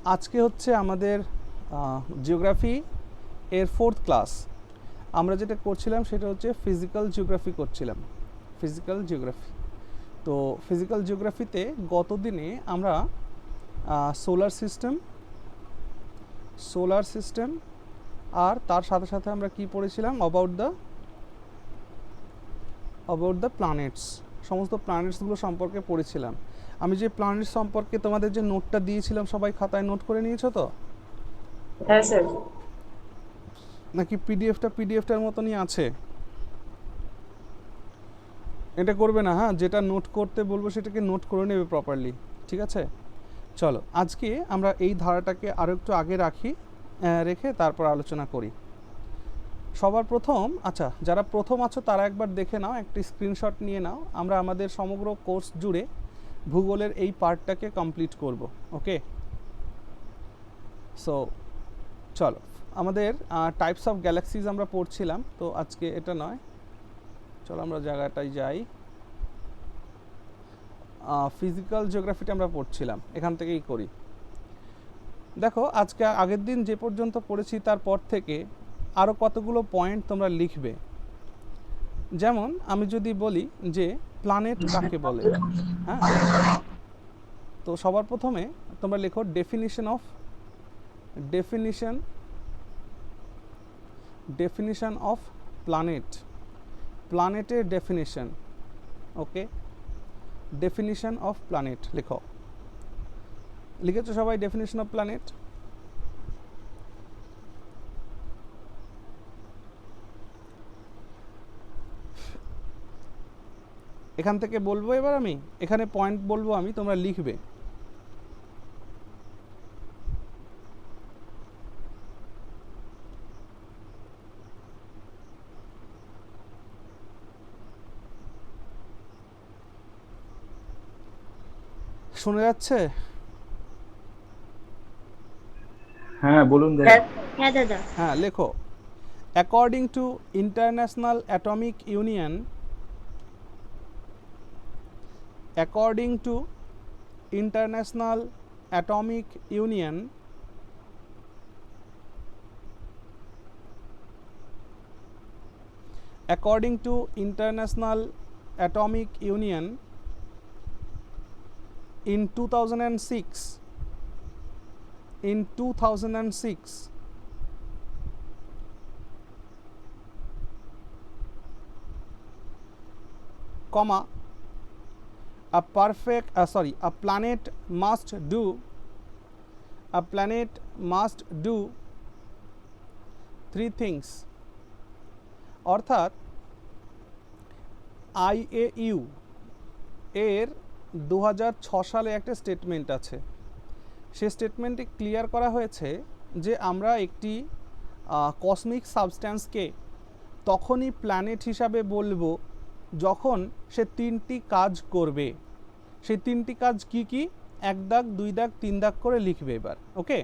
আজকে হচ্ছে আমাদের জিওগ্রাফি এর 4th ক্লাস। আমরা যেটা করছিলাম সেটা হচ্ছে ফিজিক্যাল জিওগ্রাফি করছিলাম। ফিজিক্যাল জিওগ্রাফি, তো ফিজিক্যাল জিওগ্রাফিতে গত দিনে আমরা সোলার সিস্টেম আর তার সাথে সাথে আমরা কি পড়েছিলাম অ্যাবাউট দ্য প্ল্যানেটস, সমস্ত প্ল্যানেটসগুলো সম্পর্কে পড়েছিলাম। আমি যে প্ল্যানেট সম্পর্কে তোমাদের যে নোটটা দিয়েছিলাম সবাই খাতায় নোট করে নিয়েছো তো? হ্যাঁ স্যার। নাকি পিডিএফটার মতনই আছে? এটা করবে না, হ্যাঁ, যেটা নোট করতে বলবো সেটাকে নোট করে নেবে প্রপারলি, ঠিক আছে? চলো আজকে আমরা এই ধারাটাকে আরও একটু আগে রেখে তারপর আলোচনা করি। সবার প্রথম, আচ্ছা যারা প্রথম আছো তারা একবার দেখে নাও, একটি স্ক্রিনশট নিয়ে নাও। আমরা আমাদের সমগ্র কোর্স জুড়ে ভূগোলের এই পার্টটাকে কমপ্লিট করব, ওকে? সো চলো, আমাদের টাইপস অফ গ্যালাক্সিজ আমরা পড়ছিলাম, তো আজকে এটা নয়, চলো আমরা জায়গাটায় যাই। ফিজিক্যাল জিওগ্রাফিটা আমরা পড়ছিলাম, এখান থেকেই করি। দেখো আজকে আগের দিন যে পর্যন্ত পড়েছি তারপর থেকে আরও কতগুলো পয়েন্ট তোমরা লিখবে। যেমন আমি যদি বলি যে প্ল্যানেট কাকে বলে, হ্যাঁ, তো সবার প্রথমে তোমরা লেখো ডেফিনিশন অফ প্ল্যানেটের definition, okay? Definition of planet লেখো। লিখেছো সবাই ডেফিনিশন অফ প্ল্যানেট? এখান থেকে বলবো, এবার আমি এখানে পয়েন্ট বলবো, আমি তোমরা লিখবে। শোনা যাচ্ছে? হ্যাঁ বলুন দাদা। হ্যাঁ হ্যাঁ দাদা। হ্যাঁ লেখো। According to international atomic union, according to international atomic union, according to international atomic union in 2006 comma, a planet must do three things। অর্থাৎ IAU এর 2006 সালে একটা স্টেটমেন্ট আছে, সে স্টেটমেন্টে ক্লিয়ার করা হয়েছে যে আমরা একটি কসমিক সাবস্ট্যান্সকে তখনই প্ল্যানেট হিসাবে বলবো যখন সে 3টি কাজ করবে। সেই 3টি কাজ কি কি? 1 দাগ 2 দাগ 3 দাগ করে লিখবে এবার, ওকে?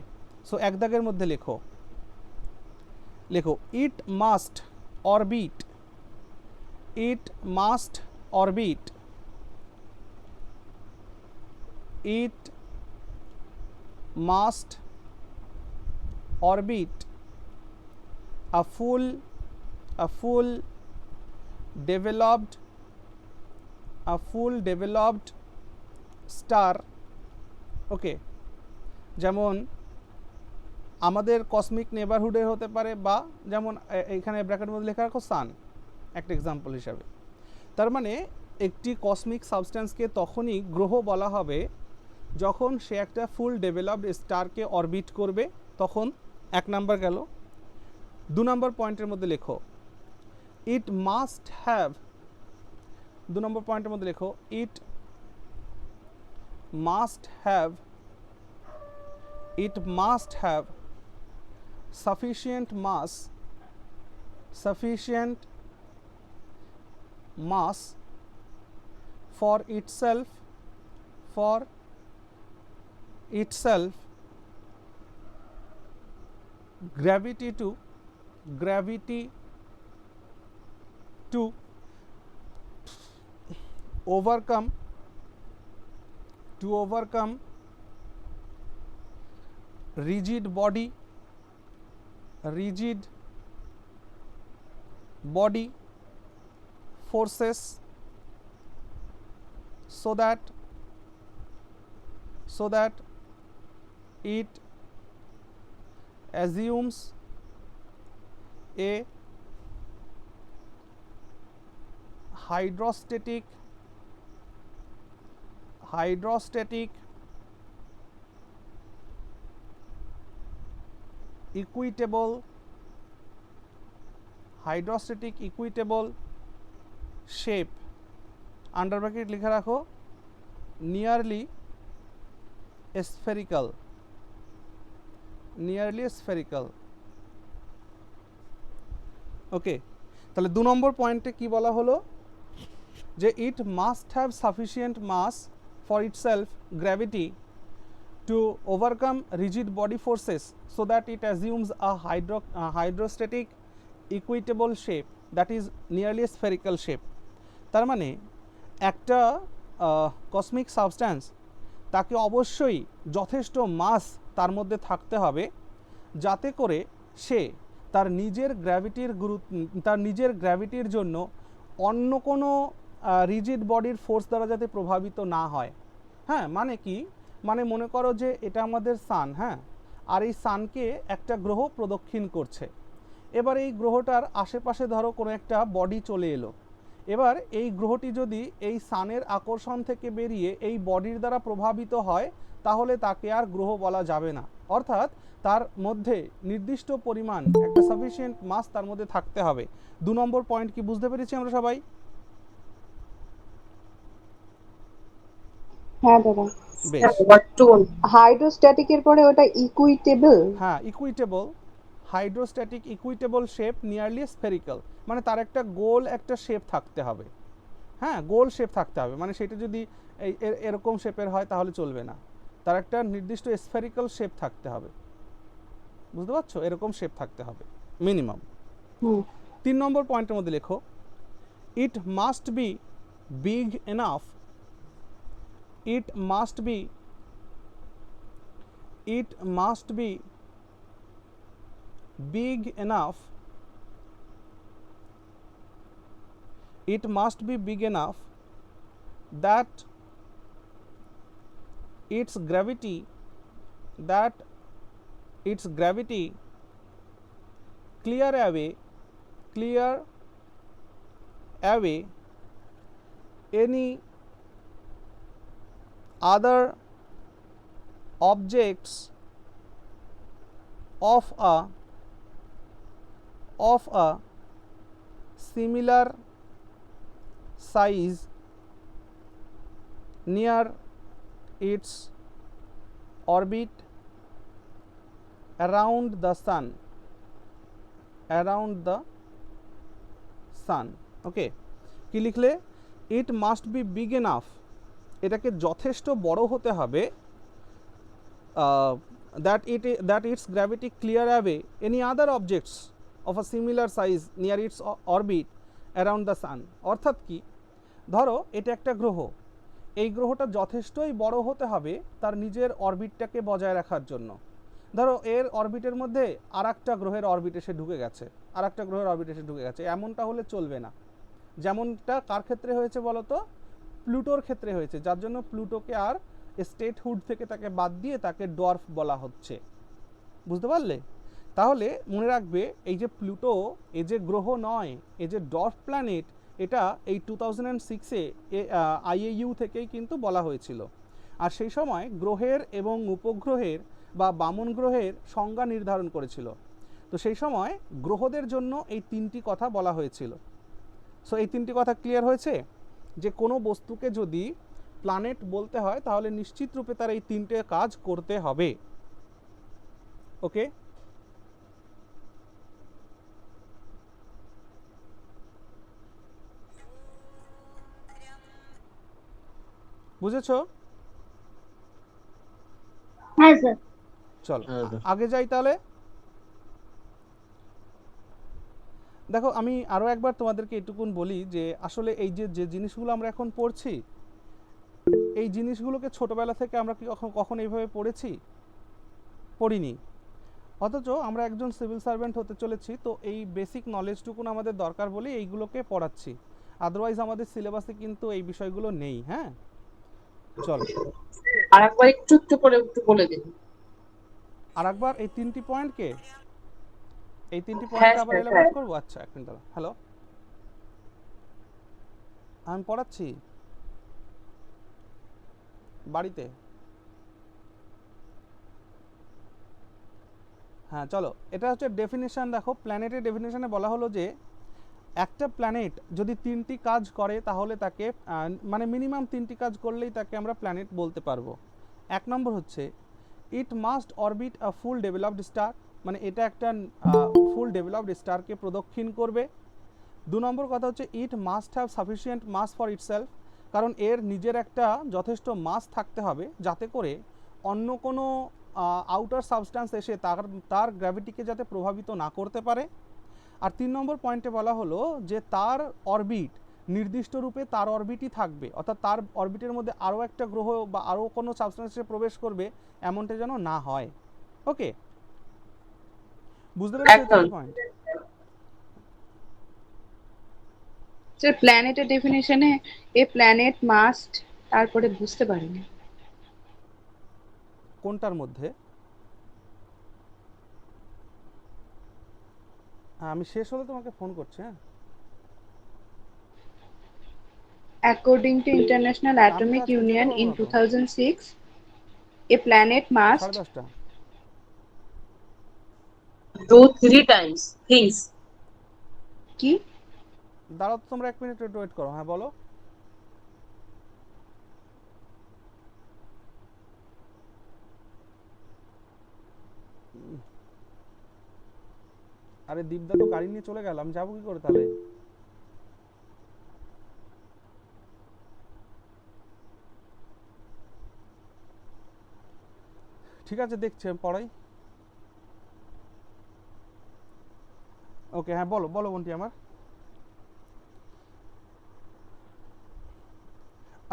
সো 1 দাগের মধ্যে লেখো it must orbit, it must orbit a full developed star, ওকে? যেমন আমাদের কসমিক নেবারহুডে হতে পারে, বা যেমন এখানে ব্র্যাকেটের মধ্যে লেখা রাখো সান, একটা এক্সাম্পল হিসাবে। তার মানে একটি কসমিক সাবস্ট্যান্সকে তখনই গ্রহ বলা হবে যখন সে একটা ফুল ডেভেলপড স্টারকে অরবিট করবে, তখন 1 নাম্বার গেল। 2 নম্বর পয়েন্টের মধ্যে লেখো ইট মাস্ট হ্যাভ, 2 নম্বর পয়েন্টের মধ্যে লেখো ইট must have sufficient mass for itself gravity to overcome rigid body forces so that it assumes a hydrostatic equitable shape, under bracket লিখে রাখো, nearly spherical. ওকে, তাহলে 2 নম্বর পয়েন্টে কি বলা হলো যে it must have sufficient mass for itself gravity to overcome rigid body forces so that it assumes a hydrostatic equitable shape, that is nearly spherical shape. তার মানে একটা কসমিক সাবস্ট্যান্স তাকে অবশ্যই যথেষ্ট মাস তার মধ্যে থাকতে হবে যাতে করে সে তার নিজের গ্র্যাভিটির জন্য অন্য কোনো রিজিড বডির ফোর্স দ্বারা যাতে প্রভাবিত না হয়। হ্যাঁ, মানে কি, মানে মনে করো যে এটা আমাদের সান, হ্যাঁ, আর এই সানকে একটা গ্রহ প্রদক্ষিণ করছে। এবার এই গ্রহটার আশেপাশে ধরো কোনো একটা বডি চলে এলো, এবার এই গ্রহটি যদি এই সানের আকর্ষণ থেকে বেরিয়ে এই বডির দ্বারা প্রভাবিত হয় তাহলে তাকে আর গ্রহ বলা যাবে না, অর্থাৎ তার মধ্যে নির্দিষ্ট পরিমাণ একটা সাফিসিয়েন্ট মাস তার মধ্যে থাকতে হবে। 2 নম্বর পয়েন্ট কি বুঝতে পেরেছি আমরা সবাই? হ্যাঁ দাদা, বেশ, হাইড্রোস্ট্যাটিকের পরে ওটা ইকুইটেবল। হ্যাঁ, equitable, hydrostatic equitable shape nearly spherical, মানে তার একটা গোল একটা শেপ থাকতে হবে। হ্যাঁ, গোল শেপ থাকতে হবে, মানে সেটা যদি এরকম শেপের হয় তাহলে চলবে না, তার একটা নির্দিষ্ট স্ফেরিক্যাল শেপ থাকতে হবে। বুঝতে পারছো? এরকম শেপ থাকতে হবে মিনিমাম। 3 নম্বর পয়েন্টের মধ্যে লেখো, it must be big enough, it must be big enough that its gravity clear away any other objects of a similar size near its orbit around the sun. ওকে, কি লিখলে? It must be big enough, এটাকে যথেষ্ট বড় হতে হবে, that its gravity clear away any other objects of a similar size near its orbit around the sun. অর্থাৎ কি, ধরো এটা একটা গ্রহ, এই গ্রহটা যথেষ্টই বড় হতে হবে তার নিজের অরবিটটাকে বজায় রাখার জন্য। ধরো এর অরবিটের মধ্যে আরেকটা গ্রহের অরবিট এসে ঢুকে গেছে, এমনটা হলে চলবে না। যেমনটা কার ক্ষেত্রে হয়েছে বলো তো? প্লুটোর ক্ষেত্রে হয়েছে, যার জন্য প্লুটোকে আর স্টেটহুড থেকে তাকে বাদ দিয়ে তাকে ডোয়ার্ফ বলা হচ্ছে। বুঝতে পারলে? তাহলে মনে রাখবে এই যে প্লুটো, এ যে গ্রহ নয়, এ যে ডোয়ার্ফ প্ল্যানেট, এটা এই 2006-এ IAU থেকেই কিন্তু বলা হয়েছিল। আর সেই সময় গ্রহের এবং উপগ্রহের বা বামন গ্রহের সংজ্ঞা নির্ধারণ করেছিল। তো সেই সময় গ্রহদের জন্য এই 3টি কথা বলা হয়েছিল। সো এই 3টি কথা ক্লিয়ার হয়েছে যে কোনো বস্তুকে যদি প্ল্যানেট বলতে হয় তাহলে নিশ্চিত রূপে তার এই 3টে কাজ করতে হবে। ওকে, বুঝেছো? হ্যাঁ স্যার। চলো আগে যাই তাহলে। দেখো, আমি আরও একবার তোমাদেরকে এটুকুন বলি যে আসলে এই যে জিনিসগুলো আমরা এখন পড়ছি, এই জিনিসগুলোকে ছোটবেলা থেকে আমরা কি কখন এইভাবে পড়েছি? পড়িনি, অথচ আমরা একজন সিভিল সার্ভেন্ট হতে চলেছি, তো এই বেসিক নলেজটুকুন আমাদের দরকার বলে এইগুলোকে পড়াচ্ছি, আদারওয়াইজ আমাদের সিলেবাসে কিন্তু এই বিষয়গুলো নেই। হ্যাঁ, চলো আর একবার একটু একটু করে একটু বলে দিন। আরেকবার এই তিনটি পয়েন্ট হ্যাঁ আবার স্যার, এলাবোরেট করবো। আচ্ছা, এক মিনিট দাঁড়াও। হ্যালো, আমি পড়াচ্ছি বাড়িতে। হ্যাঁ চলো, এটা হচ্ছে ডেফিনেশন। দেখো, প্ল্যানেটের ডেফিনেশনে বলা হলো যে একটা প্ল্যানেট যদি তিনটি কাজ করে তাহলে তাকে মানে মিনিমাম তিনটি কাজ করলেই তাকে আমরা প্ল্যানেট বলতে পারবো। এক নম্বর হচ্ছে it must orbit a full developed star, মানে এটা একটা ফুল ডেভেলপড স্টারকে প্রদক্ষিণ করবে। দু নম্বর কথা হচ্ছে it must have sufficient mass for itself, কারণ এর নিজের একটা যথেষ্ট মাস থাকতে হবে যাতে করে অন্য কোনো আউটার সাবস্ট্যান্স এসে তার গ্র্যাভিটিকে যাতে প্রভাবিত না করতে পারে। আর 3 নম্বর পয়েন্টে বলা হলো যে তার অরবিট নির্দিষ্ট রূপে তার অরবিটই থাকবে, অর্থাৎ তার অরবিটের মধ্যে আরও একটা গ্রহ বা আরও কোনো সাবস্ট্যান্সে প্রবেশ করবে এমনটা যেন না হয়। ওকে, বুঝতে পেরেছো এই একদম। 3টি পয়েন্ট? স্যার প্ল্যানেটের ডেফিনেশনে এ প্ল্যানেট মাস্ট, তারপরে বুঝতে পারিনি। কোনটার মধ্যে? হ্যাঁ, আমি শেষ হলে তোমাকে ফোন করছি। হ্যাঁ, অ্যাকর্ডিং টু ইন্টারন্যাশনাল আমি তো অ্যাটমিক আজকে যেতে ইউনিয়ন পারবো ইন না তো। 2006 এ planet must 10:30। Do 3 Times things. কি? দাঁড়াও তো, তোমরা 1 মিনিট ওয়েট করো। হ্যাঁ বলো। আরে দীপদা তো গাড়ি নিয়ে চলে গেল, আমি যাবো কি করে তাহলে? ঠিক আছে, দেখছি আমি পড়াই। ওকে, হ্যাঁ বলো বলো বোনটি আমার।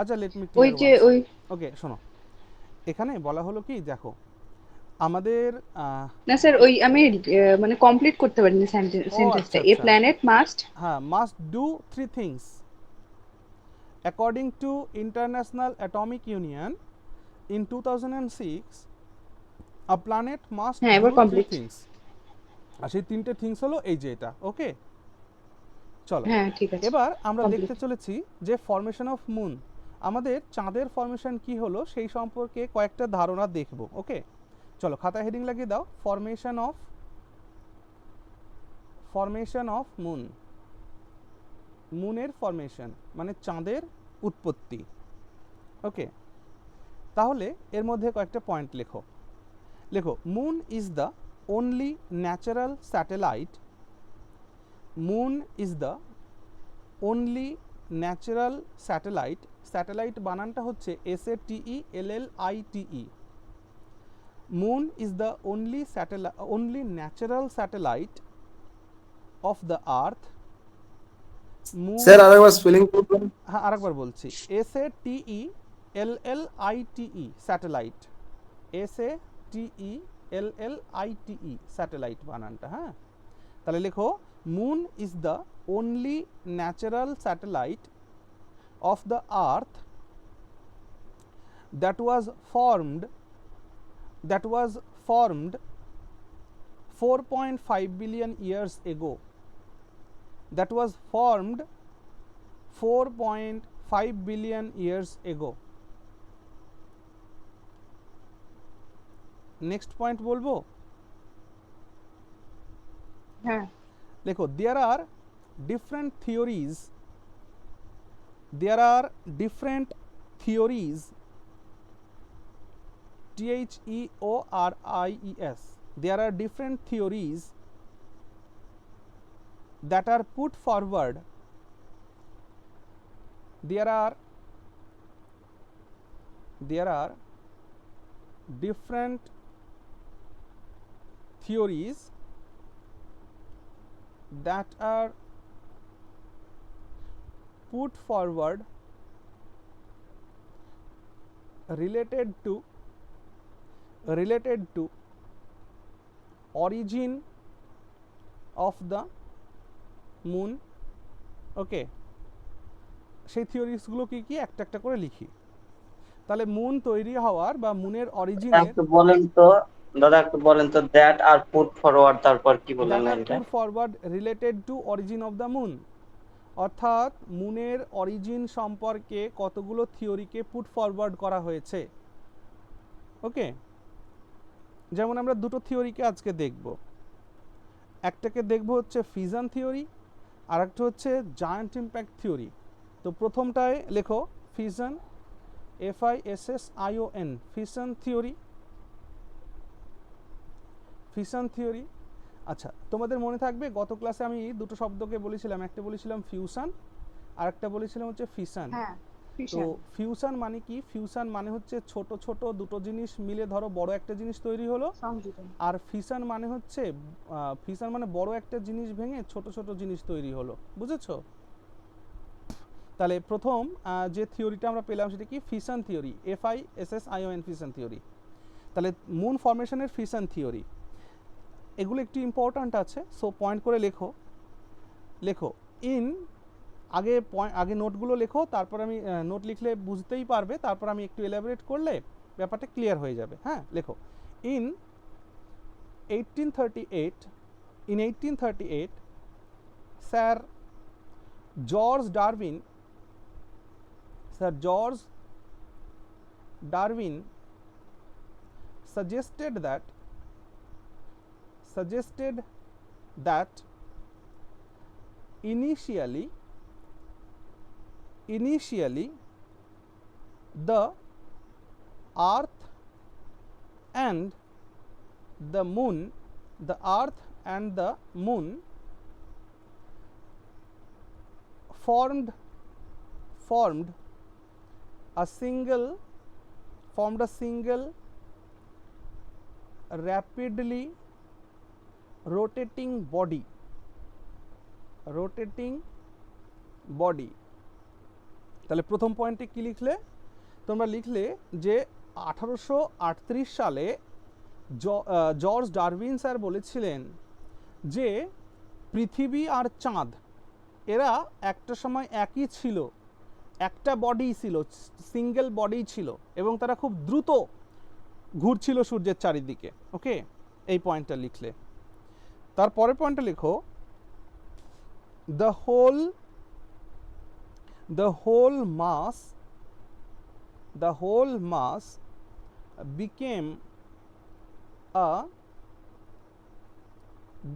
আচ্ছা, লেট মি ওই ক্লিয়ার যে ওয়ান্স। ওই ওকে, শোনো, এখানে বলা হলো কি, দেখো আমাদের না স্যার, ওই আমি মানে কমপ্লিট করতে পারিনি ও আচ্ছা সেন্টেন্সটা। এ আচ্ছা, প্ল্যানেট মাস্ট। হ্যাঁ, must do 3 things according to international atomic union in 2006, a planet must হ্যাঁ, ডু এবার থ্রি কমপ্লিট। থিংস আর সেই 3টে থিংস হলো এই যে এটা। ওকে, চলো হ্যাঁ ঠিক আছে, এবার আমরা কমপ্লিট। দেখতে চলেছি যে ফরমেশন অফ মুন, আমাদের চাঁদের ফরমেশন কি হলো সেই সম্পর্কে কয়েকটা ধারণা দেখব। ওকে, চলো খাতায় হেডিং লাগিয়ে দাও, ফরমেশন অফ মুন, মুনের ফরমেশন মানে চাঁদের উৎপত্তি। ওকে, তাহলে এর মধ্যে কয়েকটা পয়েন্ট লেখো। Moon is the only natural satellite, moon is the only natural satellite, satellite বানানটা হচ্ছে SATELLITE, moon is the only natural satellite of the earth, moon, sir আরেকবার স্পেলিং করবেন? হ্যাঁ আরেকবার বলছি, SATELLITE স্যাটেলাইট, SATELLITE স্যাটেলাইট বানানটা। হ্যাঁ, তাহলে লেখো moon is the only natural satellite of the earth that was formed 4.5 billion years ago, that was formed 4.5 billion years ago. Next point বলবো। হ্যাঁ লেখো there are different theories, THEORIES, there are different theories that are put forward, there are different theories that are put forward related to origin of the moon. ওকে, সেই থিওরিসগুলো কি কি একটা একটা করে লিখি। তাহলে মুন তৈরি হওয়ার বা মুনের অরিজিনের একটু বলেন তো দাদা, একটু বলেন তো দ্যাট আর পুট ফরওয়ার্ড, তারপর কি বললেন দ্যাট আর লাইনটা? Put forward related to origin of the moon, অর্থাৎ মুনের অরিজিন সম্পর্কে কতগুলো থিওরিকে পুট ফরওয়ার্ড করা হয়েছে। ওকে, যেমন আমরা দুটো থিওরিকে আজকে দেখব, একটাকে দেখব হচ্ছে ফিশন থিওরি, আর একটা হচ্ছে জায়ান্ট ইম্প্যাক্ট থিওরি। তো প্রথমটায় লেখো fission, FISSION, fission theory. Fission theory, আচ্ছা তোমাদের মনে থাকবে গত ক্লাসে আমি দুটো শব্দকে বলেছিলাম, একটা বলেছিলাম ফিউশন আর একটা বলেছিলাম হচ্ছে ফিশন। হ্যাঁ তো ফিশন। ফিউশন মানে কি? ফিউশন মানে হচ্ছে ছোট ছোট দুটো জিনিস মিলে ধরো বড় একটা জিনিস তৈরি হলো, সংযোজন। আর ফিশন মানে হচ্ছে ফিশন মানে বড় একটা জিনিস ভেঙে ছোট ছোট জিনিস তৈরি হলো, বুঝেছো? তাহলে প্রথম যে থিওরিটা আমরা পেলাম সেটা কি? Fission theory, FISSION, fission theory. তাহলে মুন ফরমেশনের ফিশন থিওরি, এগুলো একটু ইম্পর্ট্যান্ট আছে, সো পয়েন্ট করে লেখো। লেখো ইন, আগে নোটগুলো লেখো, তারপর আমি নোট লিখলে বুঝতেই পারবে, তারপর আমি একটু এলাবোরেট করলে ব্যাপারটা ক্লিয়ার হয়ে যাবে। হ্যাঁ, লেখো in 1838 sir George Darwin suggested that initially the earth and the moon formed a single rapidly rotating body. তাহলে প্রথম পয়েন্টে কি লিখলে তোমরা? লিখলে যে 1838 সালে জর্জ ডারউইন স্যার বলেছিলেন যে পৃথিবী আর চাঁদ এরা একটা সময় একই ছিল, একটা বডি ছিল, সিঙ্গেল বডি ছিল, এবং তারা খুব দ্রুত ঘুরছিল সূর্যের চারিদিকে। ওকে, এই পয়েন্টটা লিখলে। তারপরের পয়েন্টটা লেখো the whole mass became a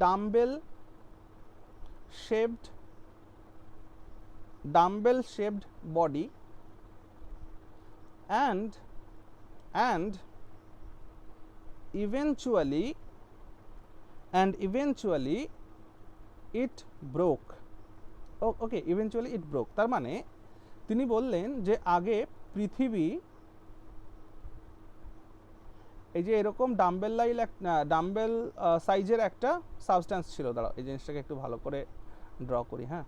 dumbbell shaped body and eventually it broke. Okay, eventually it broke, তার মানে তিনি বললেন যে আগে পৃথিবী এই যে এরকম ডাম্বেল সাইজের একটা সাবস্ট্যান্স ছিল। দাঁড়াও, এই জিনিসটাকে একটু ভালো করে ড্র করি। হ্যাঁ,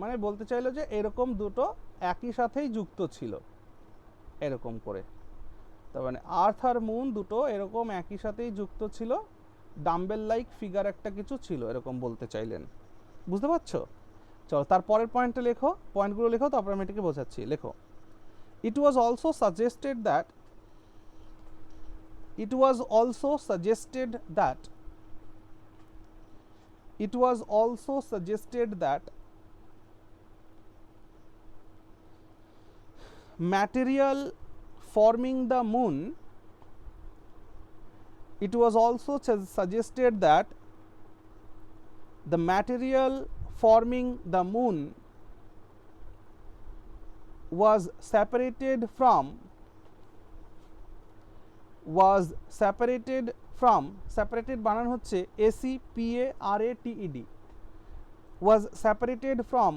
মানে বলতে চাইলো যে এরকম দুটো একই সাথেই যুক্ত ছিল, এরকম করে। তার মানে আর্থ আর মুন দুটো এরকম একই সাথেই যুক্ত ছিল, ডাম্বেল লাইক ফিগার একটা কিছু ছিল, এরকম বলতে চাইলেন। বুঝতে পারছো? চলো তারপরের পয়েন্টটা লেখো, পয়েন্টগুলো লেখো, তারপর আমি এটাকে বোঝাচ্ছি। লেখো it was also suggested that material forming the moon, it was also suggested that the material forming the moon was separated from separated বানান হচ্ছে ACPARATED, was separated from,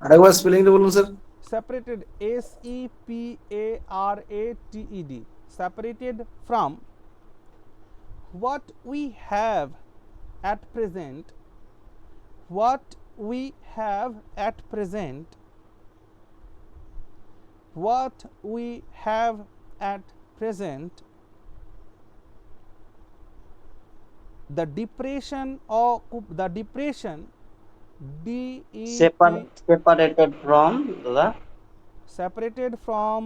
আরেকবার স্পেলিংটা বলুন sir. separated SEPARATED, separated from what we have at present we have at present, what we have at present, the depression or the depression separated from দাদা separated from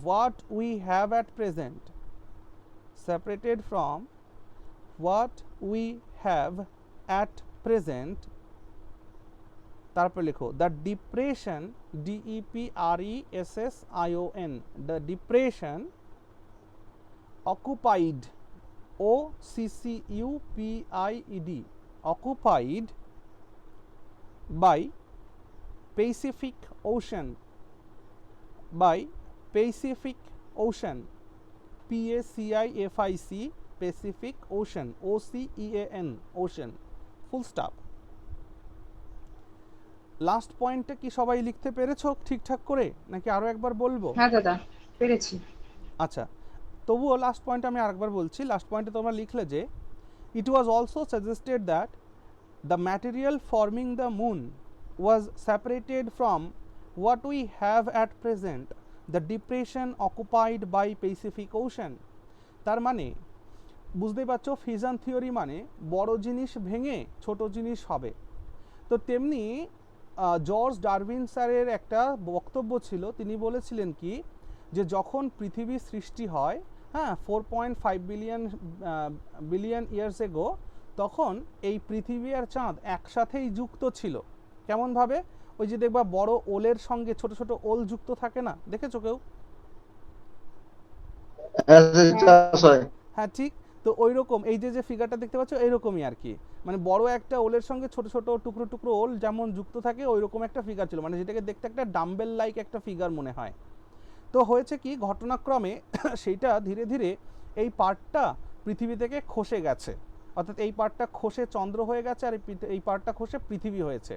what we have at present, separated from what we have at present, তারপর লিখো the depression, depression, the depression occupied, occupied, occupied by Pacific Ocean, by Pacific Ocean, PACIFIC, Pacific Ocean, OCEAN, ocean, full stop. Last পয়েন্টটা কি সবাই লিখতে পেরেছো ঠিকঠাক করে, নাকি আরো একবার বলবো? হ্যাঁ দাদা পেরেছি। আচ্ছা, তবুও লাস্ট পয়েন্ট আমি আরেকবার বলছি। লাস্ট পয়েন্টে তোমরা লিখলে যে it was also suggested that the material forming the moon was separated from what we have at present the depression occupied by Pacific Ocean. তার মানে বুঝতেই পারছো, ফিউশন থিওরি মানে বড় জিনিস ভেঙে ছোট জিনিস হবে। তো তেমনি জর্জ ডারউইন স্যারের একটা বক্তব্য ছিল, তিনি বলেছিলেন কি যে যখন পৃথিবী সৃষ্টি হয়, হ্যাঁ 4.5 বিলিয়ন ইয়ার্স এগো, তখন এই পৃথিবী আর চাঁদ একসাথেই যুক্ত ছিল। কেমনভাবে? ওই যে দেখবা বড় ওলের সঙ্গে ছোট ছোট ওল যুক্ত থাকে না, দেখেছো কেউ? হ্যাঁ ঠিক। তো ওই রকম এই যে ফিগারটা দেখতে পাচ্ছ, এইরকমই আর কি, মানে বড় একটা ওলের সঙ্গে ছোট ছোট টুকরো টুকরো ওল যেমন যুক্ত থাকে ওই রকম একটা ফিগার ছিল, মানে যেটাকে দেখতে একটা ডাম্বেল লাইক একটা ফিগার মনে হয়। তো হয়েছে কি, ঘটনাক্রমে সেইটা ধীরে ধীরে এই পার্টটা পৃথিবী থেকে খসে গেছে, অর্থাৎ এই পার্টটা খসে চন্দ্র হয়ে গেছে আর এই পার্টটা খসে পৃথিবী হয়েছে।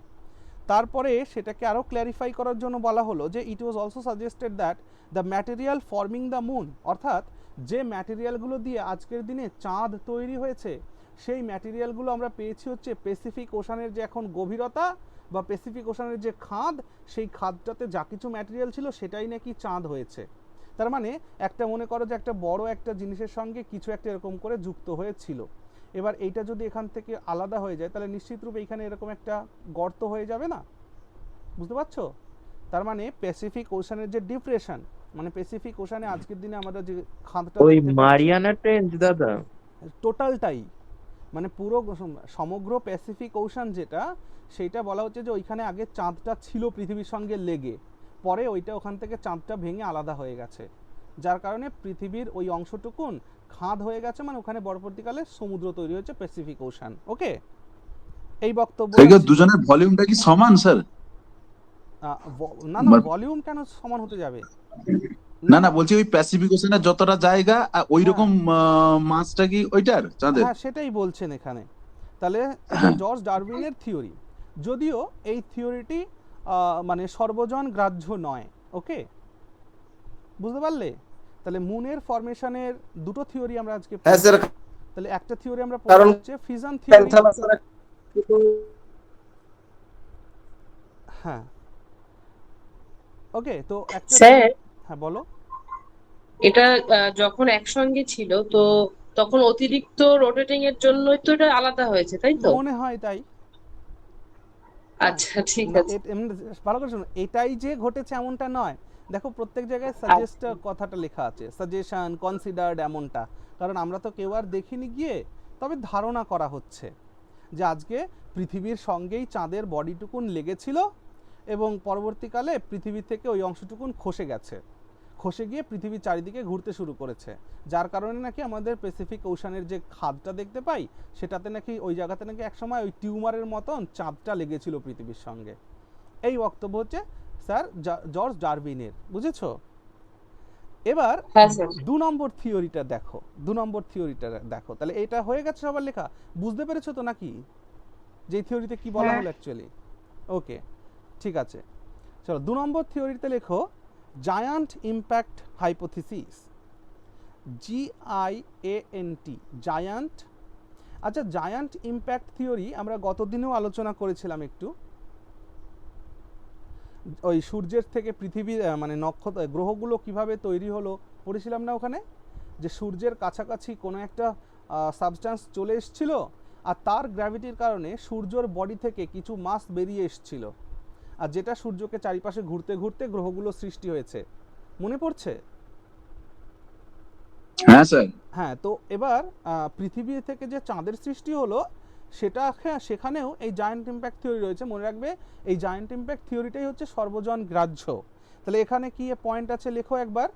তারপরে সেটাকে আরও ক্ল্যারিফাই করার জন্য বলা হলো যে it was also suggested that the material forming the moon, অর্থাৎ যে ম্যাটেরিয়ালগুলো দিয়ে আজকের দিনে চাঁদ তৈরি হয়েছে সেই ম্যাটেরিয়ালগুলো আমরা পেয়েছি হচ্ছে প্যাসিফিক ওশানের যে এখন গভীরতা বা প্যাসিফিক ওশানের যে খাদ, সেই খাদটাতে যা কিছু ম্যাটেরিয়াল ছিল সেটাই নাকি চাঁদ হয়েছে। তার মানে একটা মনে করো যে একটা বড় একটা জিনিসের সঙ্গে কিছু একটা এরকম করে যুক্ত হয়েছিল। এবার এইটা যদি এখান থেকে আলাদা হয়ে যায় তাহলে নিশ্চিতরূপে এখানে এরকম একটা গর্ত হয়ে যাবে না, বুঝতে পারছো? তার মানে প্যাসিফিক ওশানের যে ডিপ্রেশন, মানে প্যাসিফিক ওশানে আজকের দিনে আমরা যে খাদটা ওই মারিয়ানা ট্রেঞ্চ দাদা, টোটালটাই মানে পুরো সমগ্র প্যাসিফিক ওশান যেটা, সেইটা বলা হচ্ছে যে ওইখানে আগে চাঁদটা ছিল পৃথিবীর সঙ্গে লেগে, পরে ওইটা ওখান থেকে চাঁদটা ভেঙে আলাদা হয়ে গেছে, যার কারণে পৃথিবীর ওই অংশটুকুন খাদ হয়ে গেছে, মানে ওখানে পরবর্তীকালে সমুদ্র তৈরি হয়েছে প্যাসিফিক ওশান। ওকে, এই বক্তব্য। দুজনের ভলিউমটা কি সমান স্যার? না না, ভলিউম কেন সমান হতে যাবে? না না, বলছি ওই প্যাসিফিক ওশানের যতটা জায়গা ওই রকম মাছটা কি ওইটার চাঁদের? হ্যাঁ সেটাই বলছেন এখানে। তাহলে জর্জ ডারউইনের থিওরি, যদিও এই থিওরিটি মানে সর্বজন গ্রাহ্য নয়। ওকে, বুঝতে পারলে? তাহলে মুনের ফরমেশনের দুটো থিওরি আমরা আজকে, হ্যাঁ স্যার, তাহলে একটা থিওরি আমরা পড়ব হচ্ছে ফিউশন থিওরি। হ্যাঁ ওকে, তো একটা স্যার, হ্যাঁ বলো। এটা যখন একসঙ্গে ছিল তো তখন অতিরিক্ত রোটেটিং এর জন্যই তো এটা আলাদা হয়েছে, তাই তো? মনে হয় তাই। আচ্ছা ঠিক আছে। ভালো করে শোনো, এটাই যে ঘটেছে এমনটা নয়। দেখো প্রত্যেক জায়গায় সাজেস্ট কথাটা লেখা আছে, সাজেশন, কনসিডার্ড, এমনটা, কারণ আমরা তো কেউ আর দেখিনি গিয়ে, তবে ধারণা করা হচ্ছে যে আজকে পৃথিবীর সঙ্গেই চাঁদের বডিটুকুন লেগেছিল এবং পরবর্তীকালে পৃথিবী থেকে ওই অংশটুকুন খসে গেছে, খসে গিয়ে পৃথিবীর চারিদিকে ঘুরতে শুরু করেছে, যার কারণে নাকি আমাদের প্যাসিফিক ওশানের যে খাদটা দেখতে পাই সেটাতে নাকি ওই জায়গাতে নাকি একসময় ওই টিউমারের মতন চাঁদটা লেগেছিল পৃথিবীর সঙ্গে। এই বক্তব্য হচ্ছে স্যার জর্জ ডারউইনের, বুঝেছো? এবার হ্যাঁ স্যার। 2 নম্বর থিওরিটা দেখো, 2 নম্বর থিওরিটা দেখো। তাহলে এটা হয়ে গেছে সবার লেখা, বুঝতে পেরেছো তো নাকি যে থিওরিতে কি বলা হলো অ্যাকচুয়ালি? ওকে ঠিক আছে, চলো 2 নম্বর থিওরিতে লেখো giant impact hypothesis, GIANT, giant. আচ্ছা, জায়ান্ট ইম্প্যাক্ট থিওরি আমরা গত দিনেও আলোচনা করেছিলাম একটু। ওই সূর্যের থেকে পৃথিবীর মানে নক্ষত্র গ্রহগুলো কিভাবে তৈরি হলো পড়েছিলাম না ওখানে, যে সূর্যের কাছাকাছি কোনো একটা সাবস্ট্যান্স চলে এসেছিল আর তার গ্র্যাভিটির কারণে সূর্যের বডি থেকে কিছু মাস বেরিয়ে এসেছিল, আর যেটা সূর্যকে চারিপাশে ঘুরতে ঘুরতে গ্রহগুলো সৃষ্টি হয়েছে। মনে পড়ছে? হ্যাঁ স্যার। হ্যাঁ, তো এবার পৃথিবী থেকে যে চাঁদের সৃষ্টি হলো সেটা সেখানেও এই জায়ান্ট ইম্প্যাক্ট থিওরি রয়েছে। মনে রাখবে এই জায়ান্ট ইম্প্যাক্ট থিওরিটাই হচ্ছে সর্বজন গ্রাহ্য। তাহলে এখানে কি পয়েন্ট আছে লেখো একবার,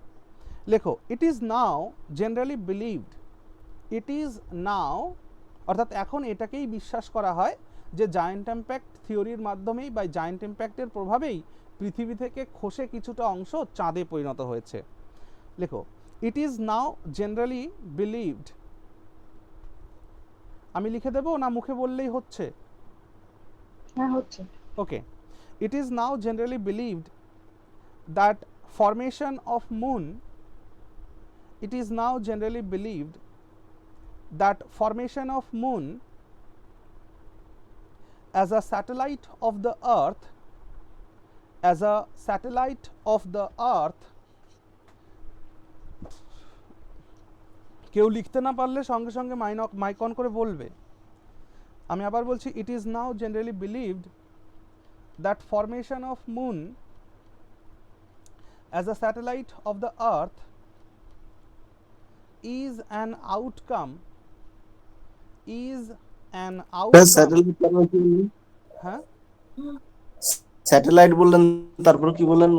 লেখো it is now generally believed, it is now অর্থাৎ এখন এটাকেই বিশ্বাস করা হয় যে জায়ান্ট ইম্প্যাক্ট থিওরির মাধ্যমেই বা জায়ান্ট ইম্প্যাক্টের প্রভাবেই পৃথিবী থেকে খসে কিছুটা অংশ চাঁদে পরিণত হয়েছে। লেখো it is now generally believed. আমি লিখে দেবো না মুখে বললেই হচ্ছে? হ্যাঁ হচ্ছে। Okay. It is now generally believed that formation of moon, it is now generally believed that formation of moon as a satellite of the earth, as a satellite of the earth, কেউ লিখতে না পারলে সঙ্গে সঙ্গে mic on করে বলবে। আমি আবার বলছি, it is now generally believed that formation of moon as a satellite of the earth is an outcome হ্যাঁ স্যাটেলাইট বললেন, তারপর কি বললেন?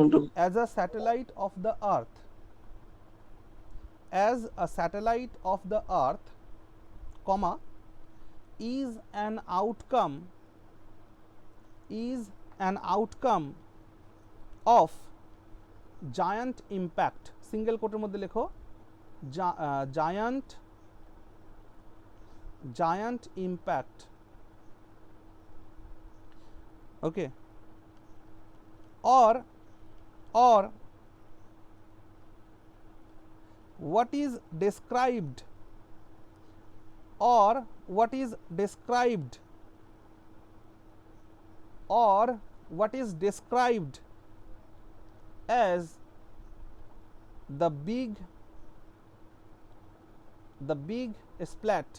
as a satellite of the earth, as a satellite of the earth, comma, is an outcome of giant impact, single কোটের মধ্যে লেখো giant impact, okay, or what is described as the big splat,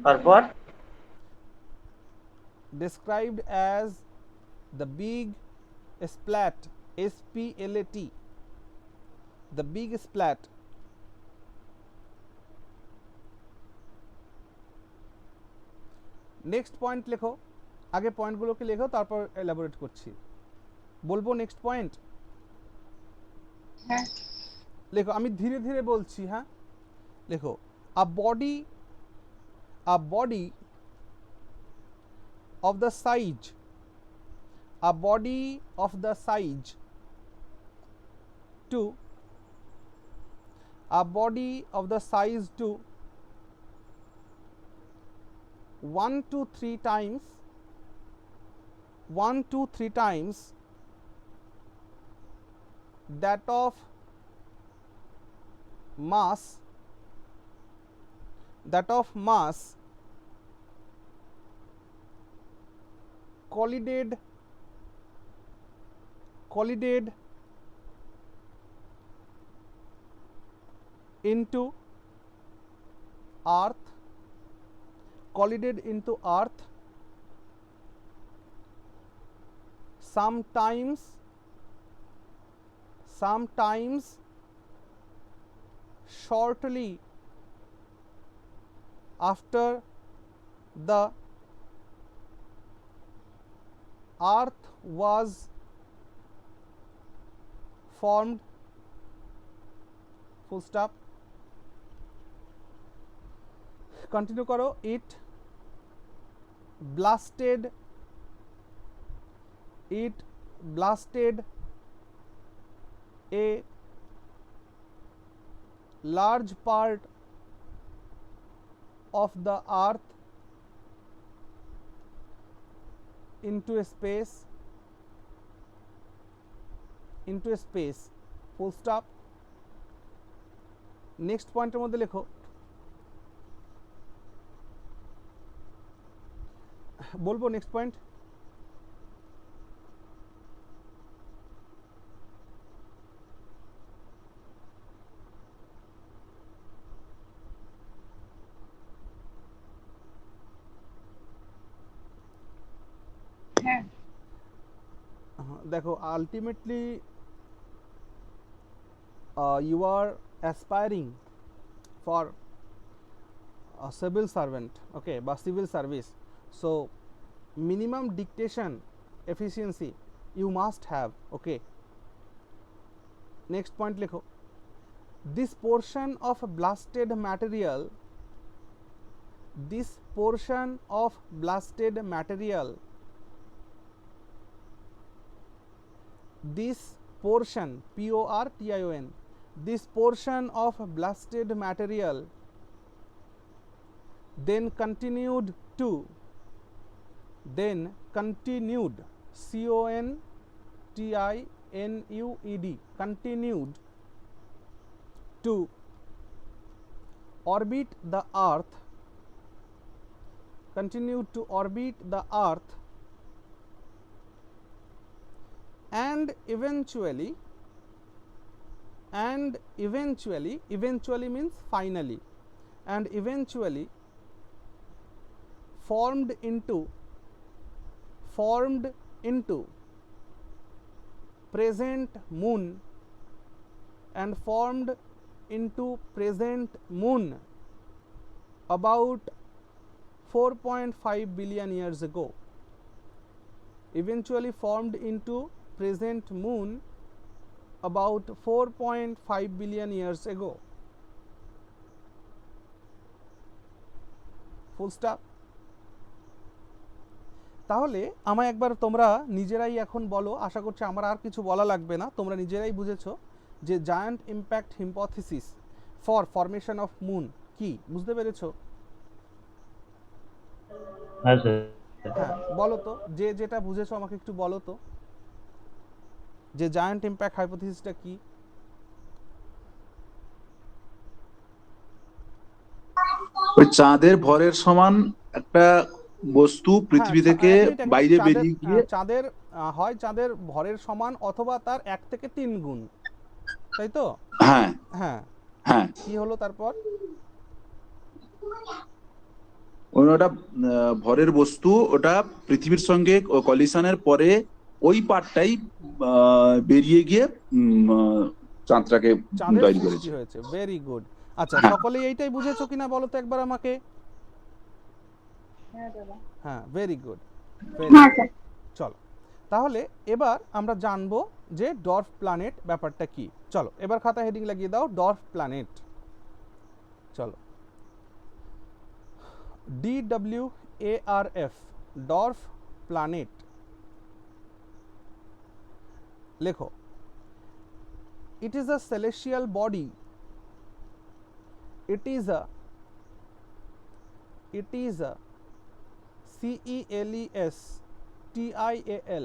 তারপর described as the big splat, SPLAT, the big splat. Next point লেখো, আগে পয়েন্টগুলোকে লেখো তারপর elaborate করছি। বলবো নেক্সট পয়েন্ট? হ্যাঁ লেখো, আমি ধীরে ধীরে বলছি। হ্যাঁ লেখো, a body of the size 1 to 3 times that of mass collided into earth, sometimes shortly after the earth was formed, full stop. Continue karo, it blasted a large part of the earth into space, full stop. Next পয়েন্টের মধ্যে লেখো বলবো next point হ্যাঁ দেখো ultimately you are aspiring for a civil servant, okay, বা civil service, so minimum dictation efficiency you must have, okay. Next point লেখো this portion of blasted material, this portion of blasted material, this portion PORTION, this portion of blasted material then continued CONTINUED continued to orbit the earth, continued to orbit the earth and eventually means finally, and eventually formed into present moon, and formed into present moon about 4.5 billion years ago, eventually formed into present moon about 4.5 billion years ago, full stop. তাহলে আমায় একবার তোমরা নিজেরাই এখন বলো, আশা করছি আমার আর কিছু বলা লাগবে না, তোমরা নিজেরাই বুঝেছো যে giant impact hypothesis for formation of moon কি, বুঝতে পেরেছো? হ্যাঁ স্যার। হ্যাঁ বলো তো, যে যেটা বুঝেছো আমাকে একটু বলো তো, যে জায়ান্ট ইম্প্যাক্ট হাইপোথিসিসটা কি? ওই চাঁদের ভরের সমান একটা বস্তু পৃথিবী থেকে বাইরে বেরিয়ে গিয়ে চাঁদের হয় চাঁদের ভরের সমান অথবা তার 1 থেকে 3 গুণ, তাই তো? হ্যাঁ হ্যাঁ হ্যাঁ, কি হলো তারপর? ওটা ভরের বস্তু, ওটা পৃথিবীর সঙ্গে কলিশনের পরে ওই পার্টটাই বেরিয়ে গিয়ে চাঁদটাকে চাঁদের তৈরি সৃষ্টি করেছে। হয়েছে। Very good. আচ্ছা হ্যাঁ। সকলেই এইটাই বুঝেছো কিনা বলো তো একবার আমাকে? হ্যাঁ দাদা হ্যাঁ ভেরি গুড। হ্যাঁ স্যার চলো তাহলে এবার আমরা জানবো যে ডর্ফ প্ল্যানেট ব্যাপারটা কি। চলো এবার খাতা হেডিং লাগিয়ে দাও ডর্ফ প্ল্যানেট। চলো DWARF ডর্ফ প্ল্যানেট লেখো। It is a celestial body. It is a CELESTIAL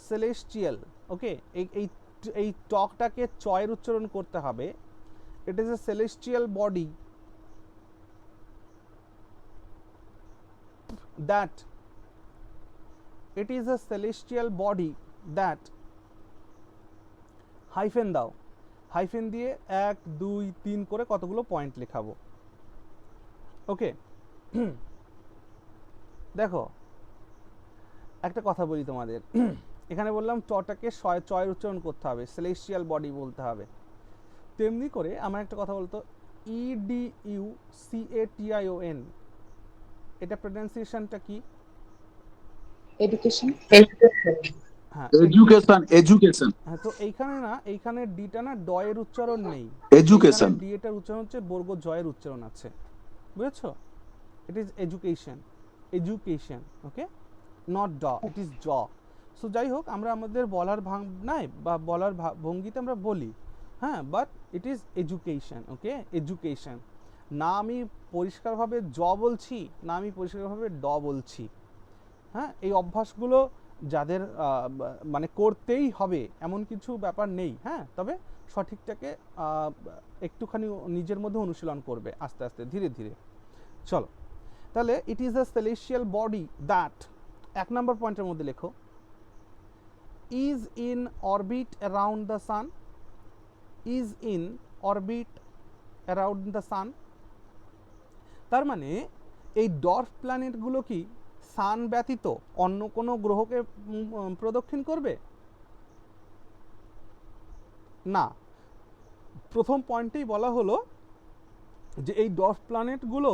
celestial, ওকে, এই টকটাকে চয়ের উচ্চারণ করতে হবে। It is a celestial body that hyphen দাও, হাইফেন দিয়ে 1 2 3 করে কতগুলো পয়েন্ট লেখাবো, ওকে। দেখো একটা কথা বলি তোমাদের, এখানে বললাম টটাকে চয়ের উচ্চারণ করতে হবে, সেলেস্টিয়াল বডি বলতে হবে। তেমনি করে আমার একটা কথা বলতো, EDUCATION, এটা প্রনাউন্সিয়েশনটা কি? এডুকেশন হ্যাঁ এডুকেশন। হ্যাঁ, তো এইখানে ডিটা না ড এর উচ্চারণ নেই, এডুকেশন। ডি এটার উচ্চারণ হচ্ছে বর্গ জয়ের উচ্চারণ আছে, বুঝেছো? It is education, okay, not ড, ইট ইজ জ। সো যাই হোক, আমরা আমাদের বলার ভাবনায় বা বলার ভঙ্গিতে আমরা বলি, হ্যাঁ, but it is education, okay, education. না আমি পরিষ্কারভাবে জ বলছি, না আমি পরিষ্কারভাবে ড বলছি, হ্যাঁ। এই অভ্যাসগুলো যাদের মানে করতেই হবে এমন কিছু ব্যাপার নেই, হ্যাঁ, তবে সঠিকটাকে একটুখানি নিজের মধ্যে অনুশীলন করবে আস্তে আস্তে ধীরে ধীরে। চলো তাহলে it is a celestial body that, 1 নম্বর পয়েন্টের মধ্যে লেখো is in orbit around the San, is in orbit around the সান। তার মানে এই ডর্ফ প্ল্যানেটগুলো কি সান ব্যতীত অন্য কোনো গ্রহকে প্রদক্ষিণ করবে না। প্রথম পয়েন্টেই বলা হলো যে এই ডর্ফ প্ল্যানেটগুলো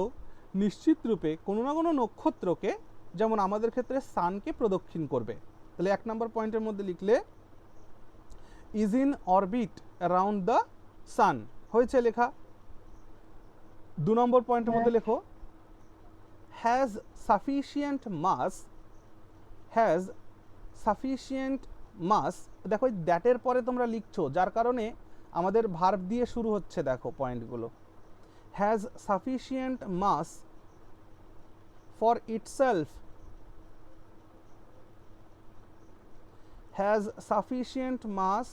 নিশ্চিত রূপে কোনো না কোনো নক্ষত্রকে, যেমন আমাদের ক্ষেত্রে সানকে প্রদক্ষিণ করবে। তাহলে 1 নম্বর পয়েন্টের মধ্যে লিখলে is in orbit around the sun হয়েছে লেখা। 2 নম্বর পয়েন্টের মধ্যে লেখো has sufficient mass, has sufficient mass. দেখো দ্যাটের পরে তোমরা লিখছো, যার কারণে আমাদের ভার্ব দিয়ে শুরু হচ্ছে। দেখো পয়েন্টগুলো, has sufficient mass for itself, has sufficient mass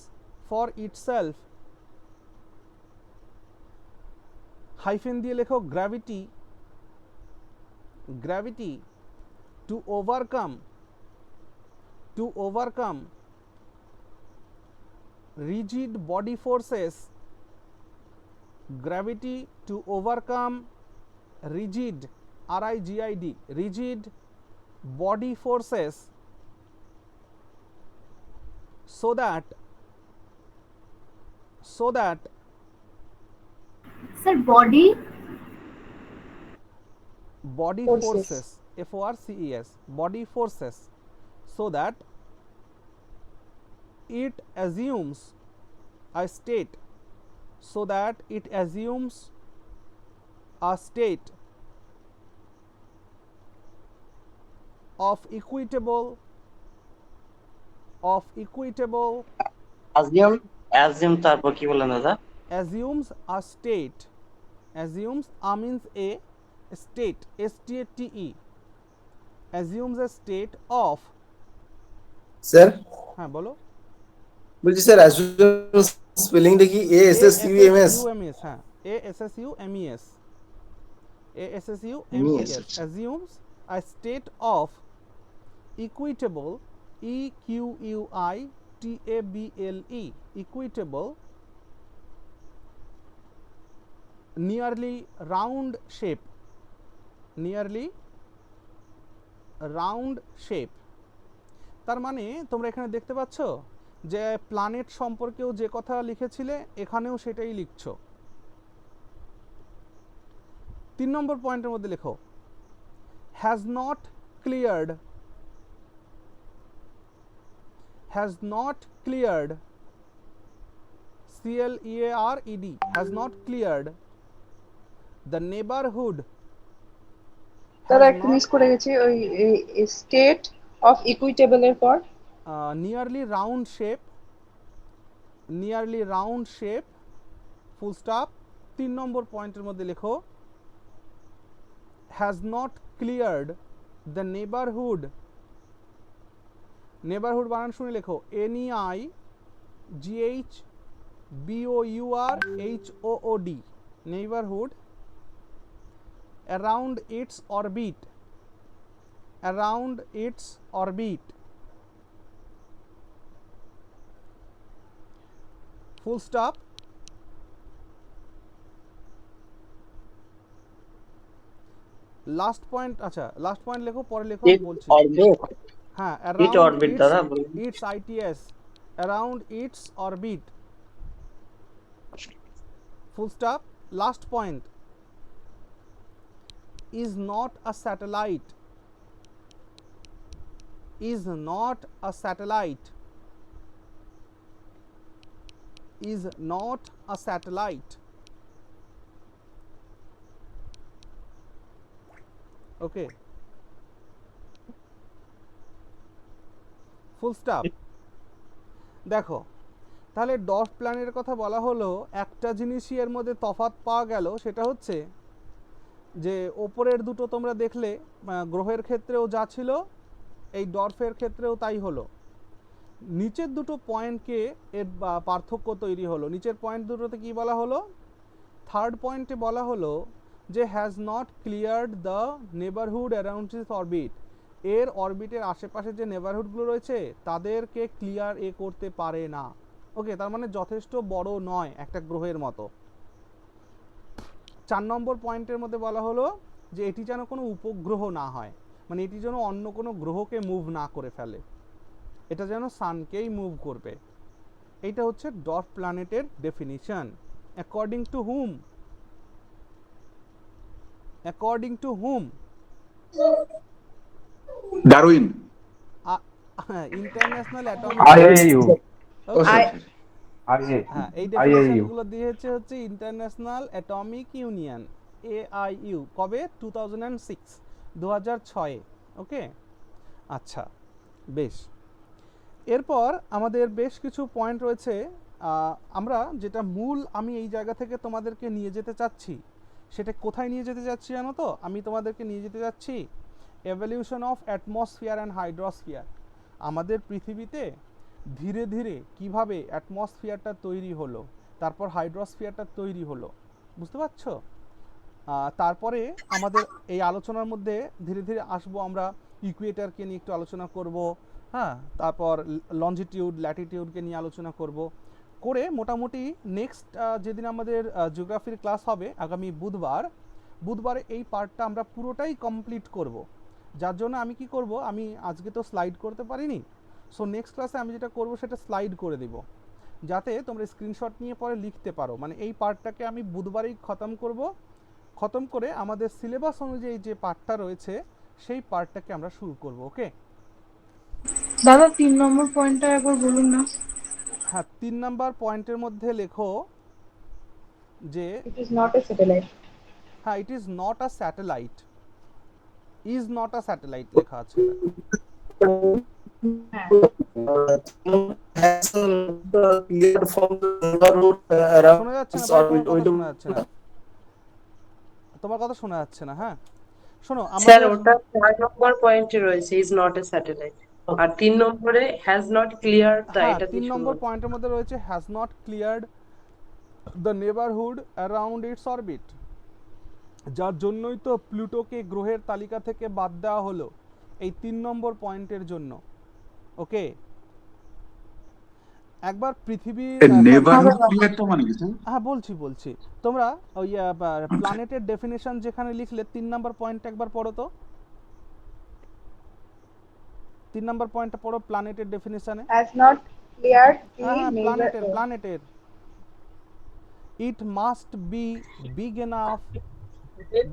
for itself, hyphen দিয়ে লেখো gravity, gravity to overcome rigid body forces, gravity to overcome rigid, RIGID, rigid body forces, so that Sir, body forces, FORCES, body forces, so that it assumes a state, so that it assumes a state of equitable assume তারপর কি বলেন দাদা? assumes a state, assumes means a state, STATE, assumes a state of, sir হ্যাঁ বলো। বলছি sir assume স্পেলিংটা কি ASSUMS? ASSUMES, হ্যাঁ ASSUMES, ASSUMES, assumes a state of equitable, EQUITABLE, equitable, nearly round shape, nearly round shape। তার মানে তোমরা এখানে দেখতে পাচ্ছ যে প্ল্যানেট সম্পর্কেও যে কথা লিখেছিলে এখানেও সেটাই লিখছো। 3 নম্বর পয়েন্টের মধ্যে লেখো has not cleared, has not cleared, CLEARED, has not cleared the neighborhood, তারা has একটা not মিস করে গেছে ওই স্টেট অফ ইকুইটেবল এর পর nearly round shape, nearly round shape, full stop। 3 নম্বর পয়েন্টের মধ্যে লেখো has not cleared the neighborhood, neighborhood বানান শুনে লেখো NEIGHBOURHOOD, neighborhood, around its orbit, around its orbit, full stop। Last point, আচ্ছা লাস্ট পয়েন্ট লেখো, পরে লেখো আমি বলছি। হ্যাঁ It orbit দাদা বলুন। its ITS, around its orbit, full stop। last point is not a satellite, is not a satellite, is not a satellite, okay, full stop. দেখো তাহলে ডর্ফ প্ল্যানের কথা বলা হলো, একটা জিনিসই এর মধ্যে তফাৎ পাওয়া গেল, সেটা হচ্ছে যে ওপরের দুটো তোমরা দেখলে গ্রহের ক্ষেত্রেও যা ছিল এই ডর্ফের ক্ষেত্রেও তাই হলো। নিচের দুটো পয়েন্টকে এর পার্থক্য তৈরি হলো। নিচের পয়েন্ট দুটোতে কি বলা হলো? থার্ড পয়েন্টে বলা হলো যে has not cleared the neighbourhood around his orbit, এর অরবিটের আশেপাশে যে নেবারহুডগুলো রয়েছে তাদেরকে ক্লিয়ার করতে পারে না। ওকে, তার মানে যথেষ্ট বড় নয় একটা গ্রহের মতো। 4 নম্বর পয়েন্টের মধ্যে বলা হলো যে এটি যেন কোনো উপগ্রহ না হয়, মানে এটি যেন অন্য কোনো গ্রহকে মুভ না করে ফেলে, এটা যেন সানকেই মুভ করবে। এইটা হচ্ছে ডর্ফ প্ল্যানেটের definition. According to whom? According to whom? Darwin. International atomic IAU হ্যাঁ, এই ডেফিনিশনগুলো দিয়েছে হচ্ছে ইন্টারন্যাশনাল অ্যাটমিক ইউনিয়ন AIU। কবে? 2006। ওকে, আচ্ছা বেশ। এরপর আমাদের বেশ কিছু পয়েন্ট রয়েছে। আমরা যেটা মূল আমি এই জায়গা থেকে তোমাদেরকে নিয়ে যেতে চাচ্ছি, সেটা কোথায় নিয়ে যেতে চাচ্ছি জানো তো? আমি তোমাদেরকে নিয়ে যেতে চাচ্ছি evolution of atmosphere and hydrosphere. আমাদের পৃথিবীতে ধীরে ধীরে কিভাবে অ্যাটমসফিয়ারটা তৈরি হলো, তারপর হাইড্রোস্ফিয়ারটা তৈরি হলো, বুঝতে পারছো? তারপরে আমাদের এই আলোচনার মধ্যে ধীরে ধীরে আসবো আমরা ইকুয়েটরকে নিয়ে একটু আলোচনা করব, হ্যাঁ, তারপর লঞ্জিটিউড ল্যাটিটিউডকে নিয়ে আলোচনা করব করে মোটামুটি নেক্সট যেদিন আমাদের জিওগ্রাফির ক্লাস হবে আগামী বুধবারে এই পার্টটা আমরা পুরোটাই কমপ্লিট করব। যার জন্য আমি কি করব, আমি আজকে তো স্লাইড করতে পারিনি, সো নেক্সট ক্লাসে আমি যেটা করব সেটা স্লাইড করে দেব, যাতে তোমরা স্ক্রিনশট নিয়ে পরে লিখতে পারো। মানে এই পার্টটাকে আমি বুধবারেই খতম করে আমাদের সিলেবাস অনুযায়ী যে পার্টটা রয়েছে সেই পার্টটাকে আমরা শুরু করব। ওকে দাদা 3 নম্বর পয়েন্টটা একবার বলুন না। হ্যাঁ, 3 নাম্বার পয়েন্টের মধ্যে লেখো যে it is not a satellite. হ্যাঁ, it is not a satellite, is not a satellite লেখা আছে। শোনা যাচ্ছে না? শোনা যাচ্ছে না, তোমার কথা শোনা যাচ্ছে না। হ্যাঁ শোনো, স্যার আমাদের ওটা 4 নম্বর পয়েন্টে রয়েছে ইজ নট এ স্যাটেলাইট, আর 3 নম্বরে হ্যাজ নট ক্লিয়ার দ্য, হ্যাঁ এটা 3 নম্বর পয়েন্টের মধ্যে রয়েছে has not cleared the neighbourhood around it's orbit, যার জন্যই তো প্লুটোকে গ্রহের তালিকা থেকে বাদ দেওয়া হলো এই 3 নম্বর পয়েন্টের জন্য। ওকে, একবার পৃথিবীর নেভারহুড ক্লিয়ারটা মানে কি স্যার? হ্যাঁ বলছি, তোমরা ওই প্ল্যানেটের ডেফিনেশন যেখানে লিখলে 3 নম্বর পয়েন্ট একবার পড়ো তো। 3 নম্বর পয়েন্টটা পড়ো, প্ল্যানেটের ডেফিনেশনে। হ্যাজ নট ক্লিয়ার্ড দি হ্যাঁ, never প্ল্যানেটের it must be big enough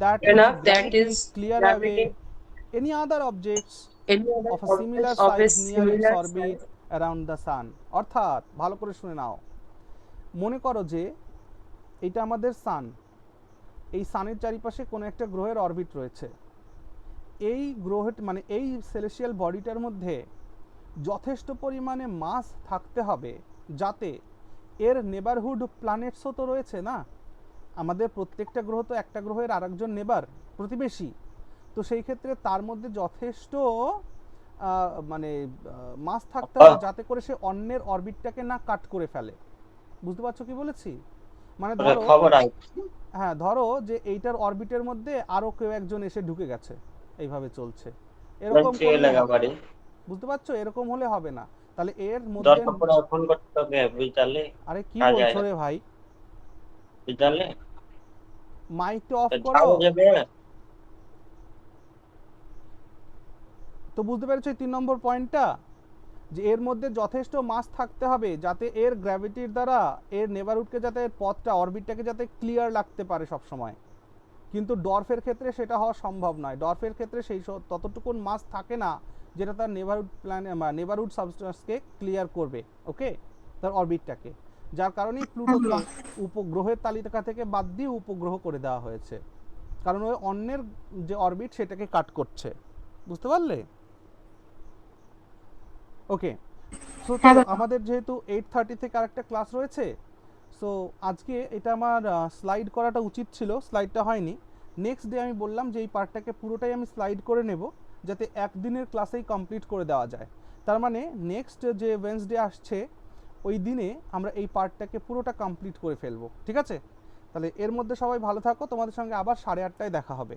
that enough its that gravity is clear away any other objects any other of a similar of a size near its similar orbit size. around the sun। অর্থাৎ ভালো করে শুনে নাও, মনে করো যে এটা আমাদের সান, এই সানের চারিপাশে কোনো একটা গ্রহের অরবিট রয়েছে। এই গ্রহের মানে এই সেলেস্টিয়াল বডিটার মধ্যে যথেষ্ট পরিমাণে মাস থাকতে হবে যাতে এর নেবারহুড প্ল্যানেটসও তো রয়েছে না, আমাদের প্রত্যেকটা গ্রহ তো একটা গ্রহের আরেকজন নেবার প্রতিবেশী, তো সেই ক্ষেত্রে তার মধ্যে যথেষ্ট মানে মাস থাকতে হবে যাতে করে সে অন্যের অরবিটটাকে না কাট করে ফেলে। বুঝতে পারছো কি বলেছি? মানে ধরো, হ্যাঁ ধরো যে এইটার অরবিটের মধ্যে আরো কেউ একজন এসে ঢুকে গেছে, এইভাবে চলছে, এরকম বুঝতে পারছো? এরকম হলে হবে না, তাহলে এর মধ্যে ফোন করতে হবে বুঝলে। আরে কি বলছো রে ভাই, বুঝলে মাইকটা অফ করো তো। বুঝতে পেরেছো 3 নম্বর পয়েন্টটা, যে এর মধ্যে যথেষ্ট মাস থাকতে হবে যাতে এর গ্র্যাভিটির দ্বারা এর নেবারহুডকে, যাতে এর পথটা অরবিটটাকে যাতে ক্লিয়ার লাগতে পারে সব সময়। কিন্তু ডর্ফের ক্ষেত্রে সেটা হওয়া সম্ভব নয়। ডর্ফের ক্ষেত্রে সেই ততটুকুন মাস থাকে না যেটা তার নেবারহুড সাবস্টেন্সকে ক্লিয়ার করবে, ওকে, তার অরবিটটাকে। যার কারণে প্লুটোকে উপগ্রহের তালিকা থেকে বাদ দিয়ে উপগ্রহ করে দেওয়া হয়েছে, কারণ ওই অন্যের যে অরবিট সেটাকে কাট করছে। বুঝতে পারলে? ওকে, সো আমাদের যেহেতু 8:30 থেকে আরেকটা ক্লাস রয়েছে, সো আজকে এটা আমার স্লাইড করাটা উচিত ছিল, স্লাইডটা হয়নি। নেক্সট ডে আমি বললাম যে এই পার্টটাকে পুরোটাই আমি স্লাইড করে নেব যাতে একদিনের ক্লাসেই কমপ্লিট করে দেওয়া যায়। তার মানে নেক্সট যে ওয়েডনেসডে আসছে ওই দিনে আমরা এই পার্টটাকে পুরোটা কমপ্লিট করে ফেলবো, ঠিক আছে? তাহলে এর মধ্যে সবাই ভালো থাকো, তোমাদের সঙ্গে আবার 8:30টায় দেখা হবে।